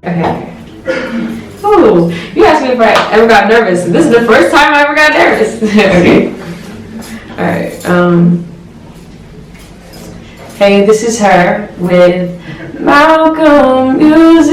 Okay. Ooh, you asked me if I ever got nervous. This is the first time I ever got nervous. Okay. Alright. Hey, this is her with MalcolmMusic.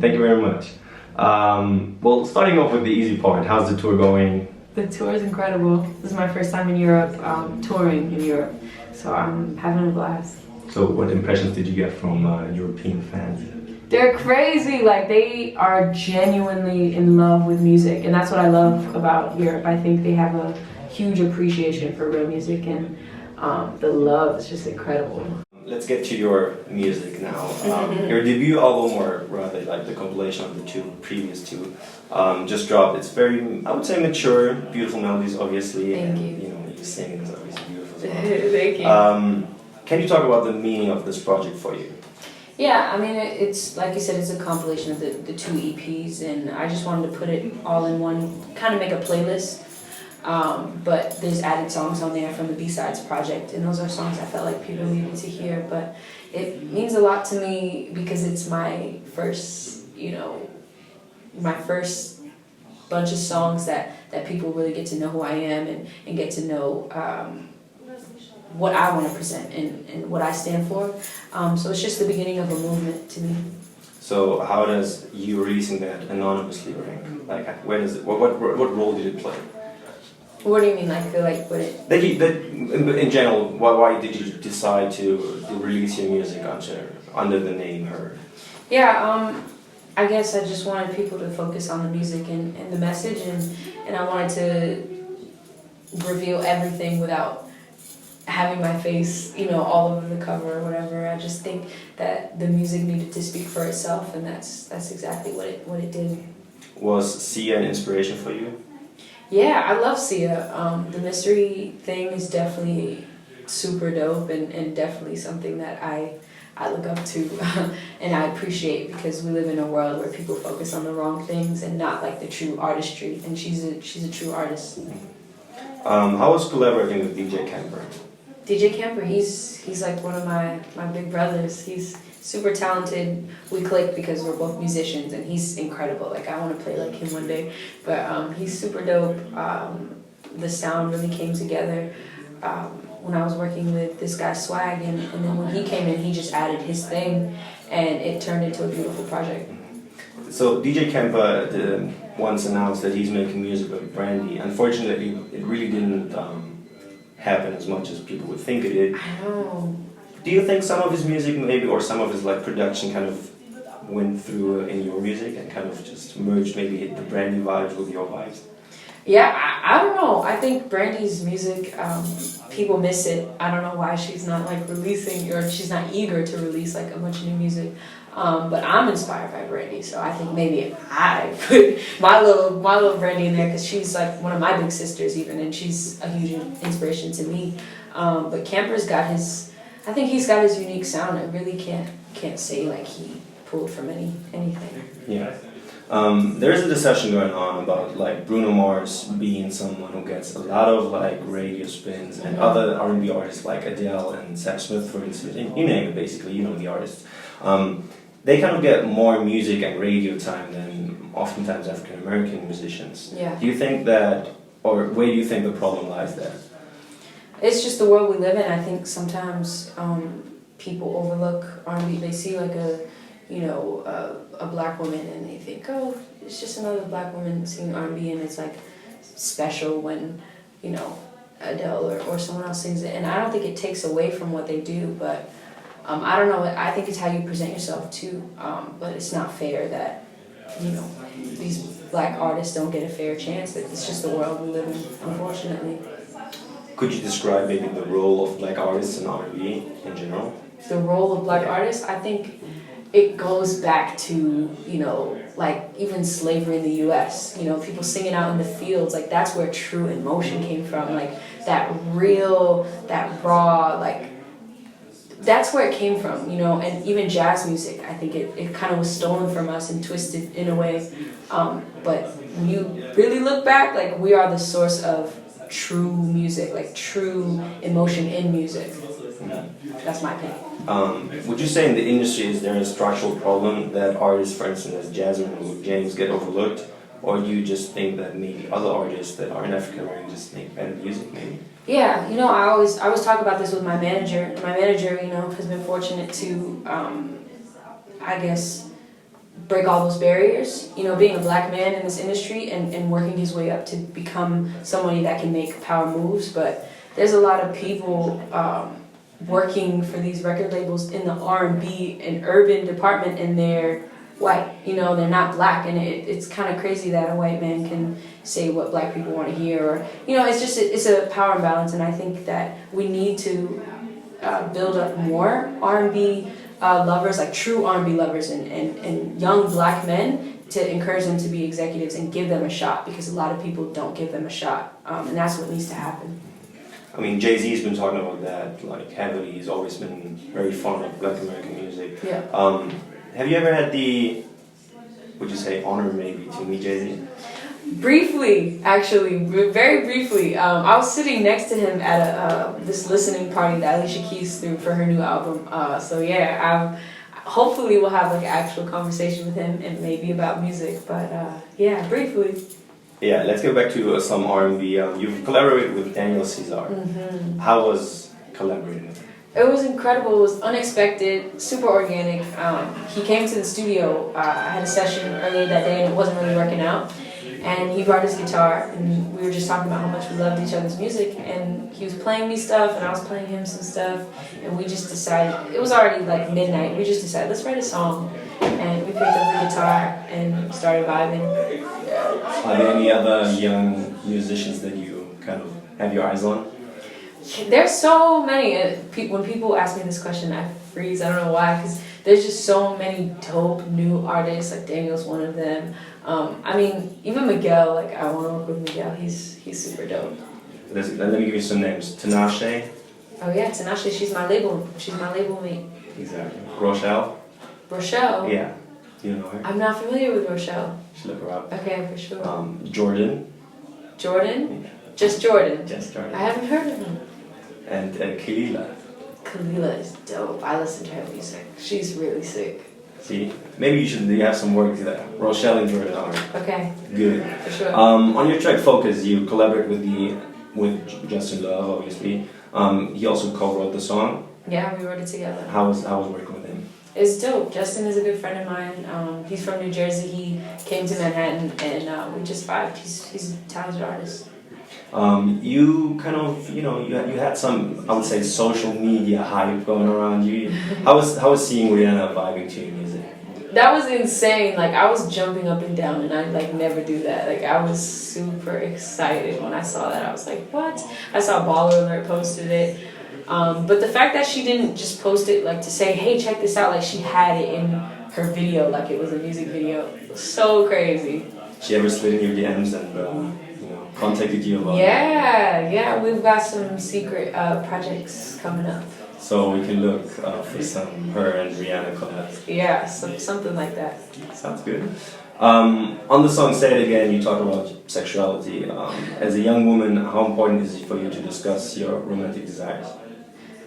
Thank you very much. Well, starting off with the easy part, how's the tour going? The tour is incredible. This is my first time in Europe, touring in Europe, so I'm having a blast. So what impressions did you get from European fans? They're crazy, like they are genuinely in love with music, and that's what I love about Europe. I think they have a huge appreciation for real music, and the love is just incredible. Let's get to your music now. Your debut album, or rather like the compilation of the previous two, just dropped. It's very, I would say, mature, beautiful melodies, obviously. Thank and, you. You know, you singing is obviously beautiful as well. Thank you. Can you talk about the meaning of this project for you? Yeah, I mean, it's like you said, it's a compilation of the two EPs, and I just wanted to put it all in one, kind of make a playlist. But there's added songs on there from the B-Sides project, and those are songs I felt like people needed to hear. But it means a lot to me because it's my first, my first bunch of songs that people really get to know who I am and get to know what I want to present and what I stand for. So it's just the beginning of a movement to me. So how does you releasing that anonymously rank? Like, where does it? What role did it play? What do you mean, like what it? In general, why did you decide to release your music under the name H.E.R? Yeah, I guess I just wanted people to focus on the music and the message, and I wanted to reveal everything without having my face, all over the cover or whatever. I just think that the music needed to speak for itself, and that's exactly what it did. Was Sia an inspiration for you? Yeah, I love Sia. The mystery thing is definitely super dope and definitely something that I look up to and I appreciate, because we live in a world where people focus on the wrong things and not like the true artistry, and she's a true artist. How was collaborating with DJ Camper? DJ Camper, he's like one of my big brothers. He's super talented. We click because we're both musicians, and he's incredible. Like, I want to play like him one day. But he's super dope. The sound really came together when I was working with this guy Swag, and then when he came in, he just added his thing, and it turned into a beautiful project. So DJ Camper once announced that he's making music with Brandy. Unfortunately, it really didn't happen as much as people would think it did. I know. Do you think some of his music maybe, or some of his like production kind of went through in your music and kind of just merged maybe the Brandy vibes with your vibes? Yeah, I don't know. I think Brandy's music, people miss it. I don't know why she's not like releasing, or she's not eager to release like a bunch of new music. But I'm inspired by Brandy, so I think maybe if I put my little Brandy in there, because she's like one of my big sisters even, and she's a huge inspiration to me. But Camper's got I think he's got his unique sound. I really can't say like he pulled from anything. Yeah. There is a discussion going on about like Bruno Mars being someone who gets a lot of like radio spins, and other R&B artists like Adele and Sam Smith, for instance, you name it basically, you know the artists. They kind of get more music and radio time than oftentimes African American musicians. Yeah. Do you think that, or where do you think the problem lies there? It's just the world we live in. I think sometimes people overlook R&B. They see like a black woman, and they think, oh, it's just another black woman singing R&B, and it's like special when, Adele or someone else sings it. And I don't think it takes away from what they do, but I don't know. I think it's how you present yourself too. But it's not fair that, these black artists don't get a fair chance. It's just the world we live in, unfortunately. Could you describe maybe the role of black artists in R&B in general? The role of black artists, I think it goes back to, like even slavery in the U.S., people singing out in the fields, like that's where true emotion came from, like that real, that raw, like that's where it came from, you know, and even jazz music, I think it kind of was stolen from us and twisted in a way. But when you really look back, like we are the source of true music, like true emotion in music. That's my opinion. Would you say in the industry is there a structural problem that artists, for instance, as Jazmine Luke James, get overlooked? Or do you just think that maybe other artists that aren't African American just make better music, maybe? Yeah, you know, I always talk about this with my manager. My manager, you know, has been fortunate to, I guess, break all those barriers. You know, being a black man in this industry and working his way up to become somebody that can make power moves. But there's a lot of people working for these record labels in the R&B and urban department, and they're white. You know, they're not black, and it's kind of crazy that a white man can say what black people want to hear, or you know, it's a power imbalance, and I think that we need to build up more R&B lovers, like true R&B lovers, and young black men to encourage them to be executives and give them a shot, because a lot of people don't give them a shot, and that's what needs to happen. I mean, Jay-Z's been talking about that like heavily. He's always been very fond of Black American music. Yeah. Have you ever had the, would you say, honor maybe to meet Jay-Z? Briefly, actually, very briefly. I was sitting next to him at this listening party that Alicia Keys threw for her new album. So yeah, hopefully we'll have like an actual conversation with him and maybe about music. But yeah, briefly. Yeah, let's go back to some R&B. You've collaborated with Daniel Caesar. Mm-hmm. How was collaborating with him? It was incredible. It was unexpected, super organic. He came to the studio. I had a session earlier that day and it wasn't really working out. And he brought his guitar and we were just talking about how much we loved each other's music. And he was playing me stuff and I was playing him some stuff. And we just decided, it was already like midnight, we just decided, let's write a song. And we picked up the guitar and started vibing. Are there any other young musicians that you kind of have your eyes on? There's so many. When people ask me this question, I freeze. I don't know why, because there's just so many dope new artists. Like Daniel's one of them. I mean, even Miguel. Like I want to work with Miguel. He's super dope. Let me give you some names. Tinashe. Oh yeah, Tinashe. She's my label mate. Exactly. Rochelle. Rochelle. Yeah. Do you know her? I'm not familiar with Rochelle. You should look her up. Okay, for sure. Jordan. Jordan. Yeah. Just Jordan. Just Jordan. I haven't heard of him. And Kelela. Kelela is dope. I listen to her music. She's really sick. See, maybe you have some work to that. Rochelle and Jordan are okay. Good. For sure. On your track Focus, you collaborate with Justin Love, obviously. He also co-wrote the song. Yeah, we wrote it together. How was working with him? It's dope. Justin is a good friend of mine. He's from New Jersey. He came to Manhattan and we just vibed. He's a talented artist. You kind of, you had some, I would say, social media hype going around you. How was seeing Rihanna vibing to your music? That was insane. Like I was jumping up and down, and I like never do that. Like I was super excited when I saw that. I was like, what? I saw Baller Alert posted it. But the fact that she didn't just post it like to say, hey, check this out, like she had it in her video like it was a music video. So crazy. She ever slid in your DMs and contacted you about Yeah, we've got some secret projects coming up. So we can look for some her and Rihanna collabs. Yeah, something like that. Sounds good. On the song Say It Again, you talk about sexuality. As a young woman, how important is it for you to discuss your romantic desires?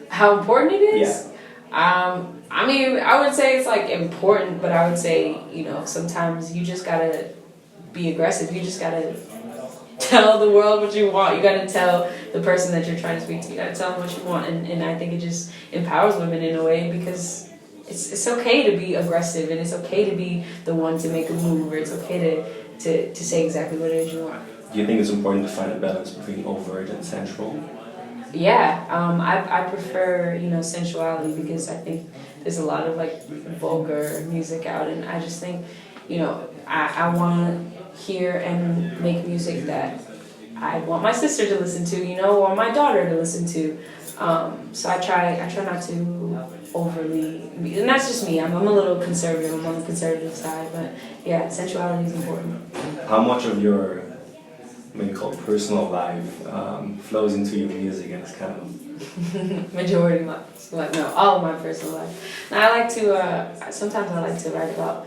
How important it is? Yeah. I mean, I would say it's like important, but I would say, sometimes you just gotta be aggressive. You just gotta tell the world what you want. You gotta tell the person that you're trying to speak to. You gotta tell them what you want. And I think it just empowers women in a way, because it's okay to be aggressive, and it's okay to be the one to make a move, or it's okay to say exactly what it is you want. Do you think it's important to find a balance between overt and sensual? Yeah, I prefer, sensuality, because I think there's a lot of like vulgar music out, and I just think, I want to hear and make music that I want my sister to listen to, or my daughter to listen to. So I try not to overly, and that's just me. I'm a little conservative. I'm on the conservative side, but yeah, sensuality is important. How much of your maybe called personal life flows into your music, and it's kind of Majority of my, no, all of my personal life. Now I like to, sometimes I like to write about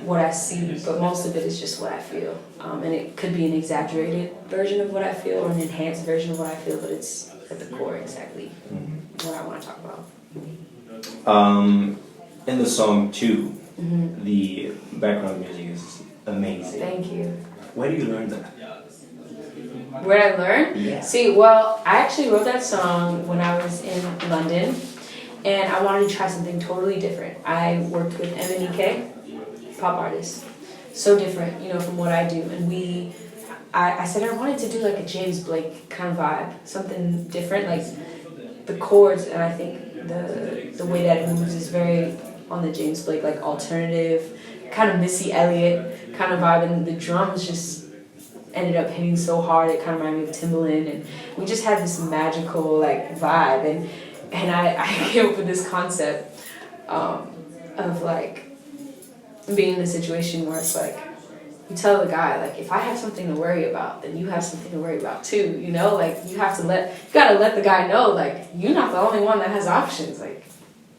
what I see, but most of it is just what I feel. And it could be an exaggerated version of what I feel or an enhanced version of what I feel, but it's at the core exactly what I want to talk about. In the song too, the background music is amazing. Thank you. Where do you learn that? Where I learned? Yeah. See, well, I actually wrote that song when I was in London, and I wanted to try something totally different. I worked with MNEK, pop artist, so different, you know, from what I do. And I said I wanted to do like a James Blake kind of vibe, something different, like the chords, and I think the way that it moves is very on the James Blake, like alternative, kind of Missy Elliott kind of vibe, and the drums just ended up hitting so hard it kind of reminded me of Timbaland, and we just had this magical like vibe, and I came up with this concept of like being in a situation where it's like you tell the guy like, if I have something to worry about, then you have something to worry about too, you know, like you gotta let the guy know like you're not the only one that has options, like,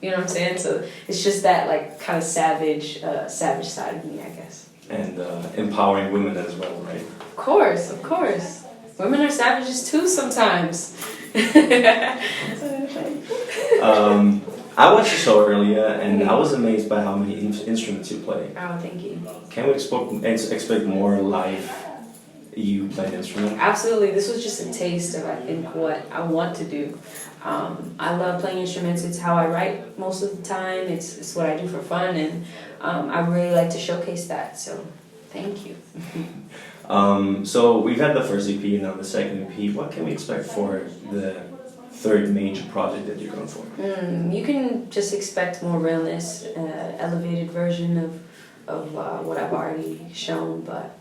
you know what I'm saying? So it's just that like kind of savage side of me, I guess. And empowering women as well, right? Of course. Women are savages too sometimes. I watched the show earlier, and I was amazed by how many instruments you play. Oh, thank you. Can we expect more live you playing instruments? Absolutely. This was just a taste of, I think, what I want to do. I love playing instruments. It's how I write most of the time. It's what I do for fun, and I really like to showcase that. So, thank you. So we've had the first EP and now the second EP. What can we expect for the third major project that you're going for? You can just expect more realness, elevated version of what I've already shown, but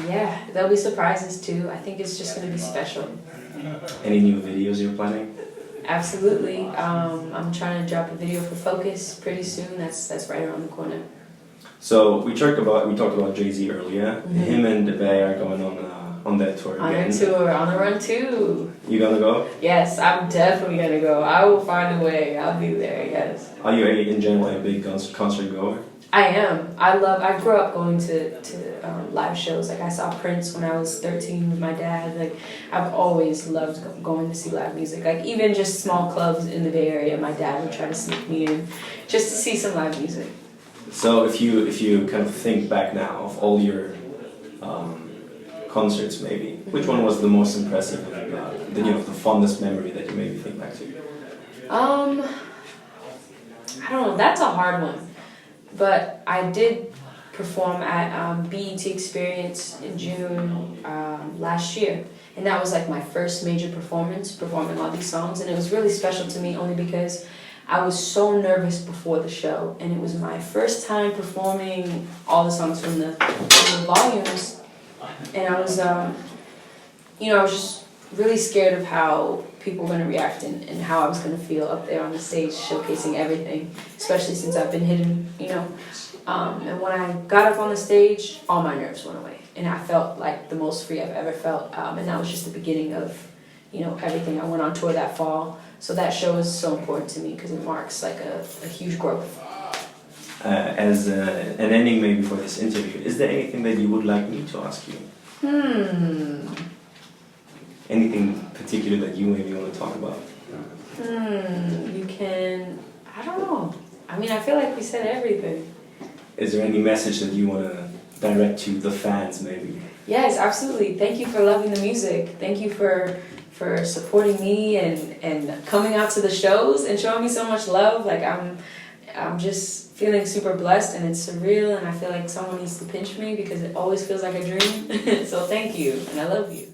yeah, there'll be surprises too. I think it's just going to be special. Any new videos you're planning? Absolutely. I'm trying to drop a video for Focus pretty soon. That's right around the corner. So we talked about Jay-Z earlier. Him and Bey are going on that tour again. On a run too. You gonna go? Yes, I'm definitely gonna go. I will find a way. I'll be there. Yes. Are you in general a big concert goer? I am. I grew up going to live shows. Like I saw Prince when I was 13 with my dad. Like I've always loved going to see live music. Like even just small clubs in the Bay Area, my dad would try to sneak me in just to see some live music. So if you kind of think back now of all your concerts, maybe which one was the most impressive? The fondest memory that you maybe think back to? I don't know. That's a hard one. But I did perform at BET Experience in June last year. And that was like my first major performance, performing all these songs. And it was really special to me only because I was so nervous before the show. And it was my first time performing all the songs from the volumes. And I was, I was just really scared of how people were going to react and how I was going to feel up there on the stage showcasing everything, especially since I've been hidden, and when I got up on the stage, all my nerves went away and I felt like the most free I've ever felt, and that was just the beginning of everything. I went on tour that fall, so that show is so important to me because it marks like a huge growth. As an ending maybe for this interview, is there anything that you would like me to ask you? Anything particular that you maybe want to talk about? You can, I don't know. I mean, I feel like we said everything. Is there any message that you want to direct to the fans maybe? Yes, absolutely. Thank you for loving the music. Thank you for supporting me and coming out to the shows and showing me so much love. Like I'm just feeling super blessed and it's surreal and I feel like someone needs to pinch me because it always feels like a dream. So thank you and I love you.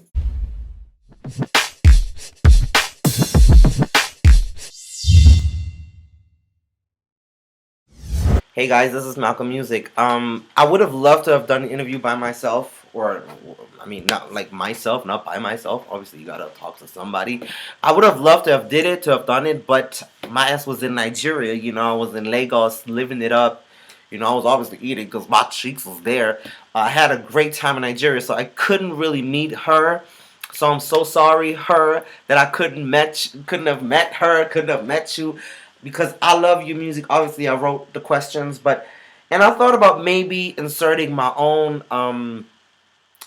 Hey guys, this is MalcolmMusic. I would have loved to have done an interview by myself, not like myself, not by myself. Obviously, you gotta talk to somebody. I would have loved to have done it, but my ass was in Nigeria. I was in Lagos, living it up. You know, I was obviously eating because my cheeks was there. I had a great time in Nigeria, so I couldn't really meet her. So I'm so sorry, her, that I couldn't have met her, couldn't have met you, because I love your music. Obviously, I wrote the questions, and I thought about maybe inserting my own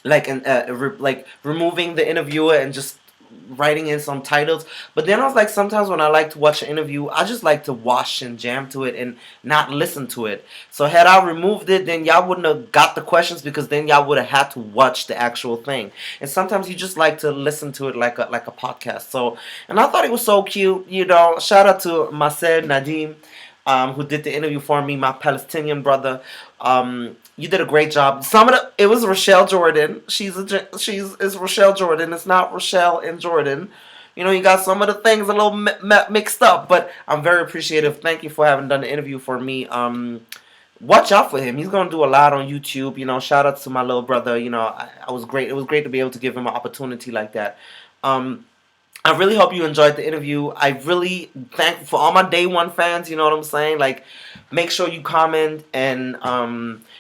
like removing the interviewer and just writing in some titles. But then I was like, sometimes when I like to watch an interview, I just like to watch and jam to it and not listen to it. So had I removed it, then y'all wouldn't have got the questions, because then y'all would have had to watch the actual thing. And sometimes you just like to listen to it like a podcast. So, and I thought it was so cute. You know, shout out to Marcel Nadim, who did the interview for me, my Palestinian brother. You did a great job. It was Rochelle Jordan. It's Rochelle Jordan. It's not Rochelle and Jordan. You know, you got some of the things a little mixed up, but I'm very appreciative. Thank you for having done the interview for me. Watch out for him. He's gonna do a lot on YouTube. You know, shout out to my little brother. You know, I was great. It was great to be able to give him an opportunity like that. I really hope you enjoyed the interview. I really thank for all my day one fans. You know what I'm saying? Like, make sure you comment, and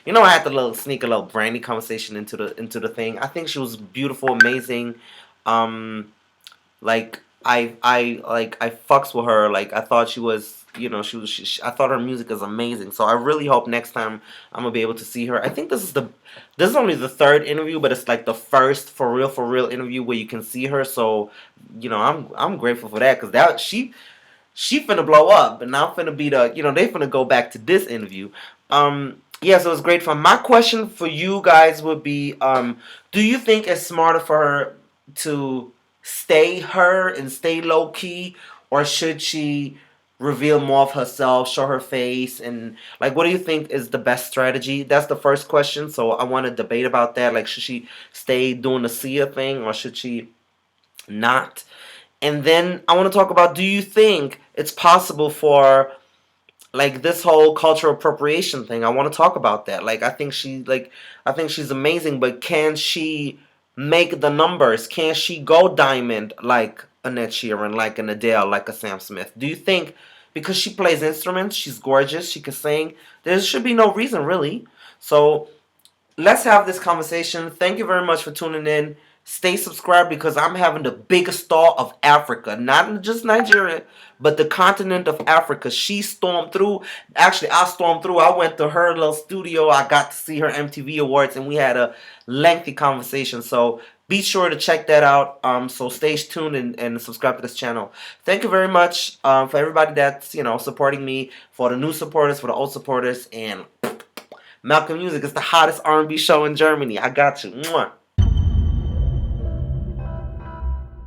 you know, I had to sneak a little Brandy conversation into the thing. I think she was beautiful, amazing. Like I fucks with her. Like, I thought she was, you know, I thought her music is amazing. So I really hope next time I'm gonna be able to see her. I think this is only the third interview, but it's like the first for real interview where you can see her. So, you know, I'm grateful for that, because she finna blow up, and I'm finna be they finna go back to this interview. Yeah, so it's great fun. My question for you guys would be, do you think it's smarter for her to stay her and stay low key, or should she reveal more of herself, show her face, and like, what do you think is the best strategy? That's the first question. So I want to debate about that. Like, should she stay doing the Sia thing, or should she not? And then I want to talk about, do you think it's possible for like this whole cultural appropriation thing? I want to talk about that. Like, I think she's amazing, but can she make the numbers? Can she go diamond like an H.E.R and like an Adele, like a Sam Smith? Do you think, because she plays instruments, she's gorgeous, she can sing, there should be no reason really. So let's have this conversation. Thank you very much for tuning in. Stay subscribed, because I'm having the biggest star of Africa, not just Nigeria, but the continent of Africa. She stormed through. Actually, I stormed through. I went to her little studio. I got to see her MTV Awards, and we had a lengthy conversation. So be sure to check that out. So stay tuned and subscribe to this channel. Thank you very much for everybody that's, you know, supporting me, for the new supporters, for the old supporters, and Malcolm Music is the hottest R&B show in Germany. I got you. Mwah.